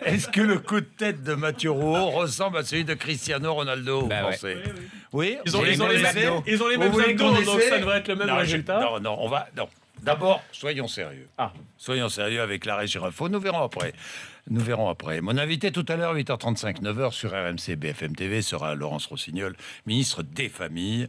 Est-ce que le coup de tête de Mathieu Rouault ressemble à celui de Cristiano Ronaldo, Bah ouais. pensez? Oui, Ils ont les mêmes abdos, donc ça devrait être le même résultat. Non, non. D'abord, soyons sérieux. Ah. Soyons sérieux avec la régie Info. Nous verrons après. Mon invité tout à l'heure, 8h35, 9h sur RMC BFM TV, sera Laurence Rossignol, ministre des Familles,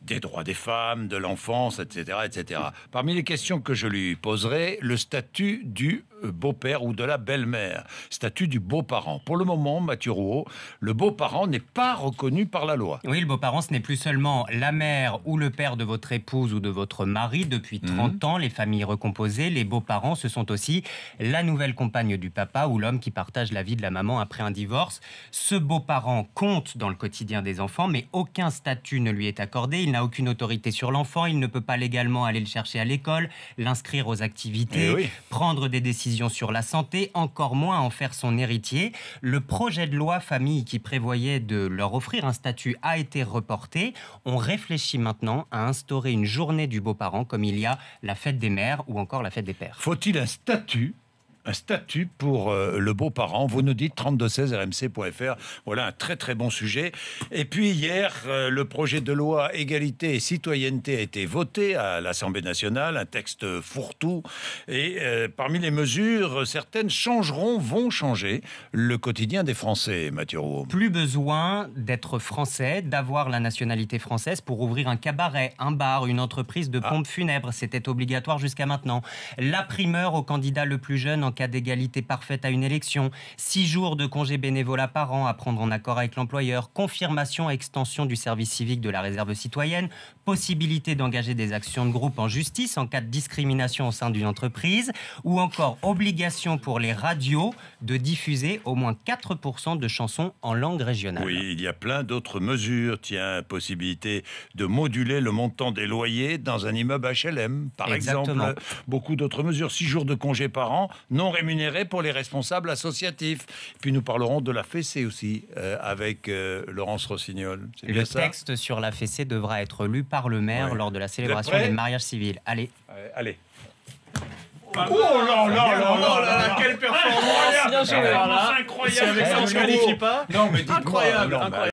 des droits des femmes, de l'enfance, etc., etc. Parmi les questions que je lui poserai, le statut du beau-père ou de la belle-mère, statut du beau-parent. Pour le moment, Mathieu Rouault, le beau-parent n'est pas reconnu par la loi. Oui, le beau-parent, ce n'est plus seulement la mère ou le père de votre épouse ou de votre mari. Depuis 30 ans, les familles recomposées, les beaux-parents, ce sont aussi la nouvelle compagne du papa ou l'homme qui partage la vie de la maman après un divorce. Ce beau-parent compte dans le quotidien des enfants, mais aucun statut ne lui est accordé. Il n'a aucune autorité sur l'enfant, il ne peut pas légalement aller le chercher à l'école, l'inscrire aux activités, prendre des décisions sur la santé, encore moins en faire son héritier. Le projet de loi famille qui prévoyait de leur offrir un statut a été reporté. On réfléchit maintenant à instaurer une journée du beau-parent comme il y a la fête des mères ou encore la fête des pères. Faut-il un statut pour le beau-parent? Vous nous dites 3216 rmc.fr. Voilà un très très bon sujet. Et puis hier, le projet de loi égalité et citoyenneté a été voté à l'Assemblée nationale, un texte fourre-tout. Et parmi les mesures, certaines vont changer le quotidien des Français, Mathieu Rouault. Plus besoin d'être français, d'avoir la nationalité française pour ouvrir un cabaret, un bar, une entreprise de pompes funèbres. C'était obligatoire jusqu'à maintenant. La primeur au candidat le plus jeune en cas d'égalité parfaite à une élection, 6 jours de congé bénévolat par an à prendre en accord avec l'employeur, confirmation et extension du service civique de la réserve citoyenne, possibilité d'engager des actions de groupe en justice en cas de discrimination au sein d'une entreprise, ou encore obligation pour les radios de diffuser au moins 4% de chansons en langue régionale. Oui, il y a plein d'autres mesures. Tiens, possibilité de moduler le montant des loyers dans un immeuble HLM, par exemple. Beaucoup d'autres mesures. 6 jours de congé par an, non rémunérés pour les responsables associatifs. Puis nous parlerons de la fessée aussi, avec Laurence Rossignol. Le texte sur la fessée devra être lu par le maire lors de la célébration des mariages civils. Allez. Allez. Oh là là, quelle performance! Bien joué, incroyable, ça ne se qualifie pas. Non, mais incroyable.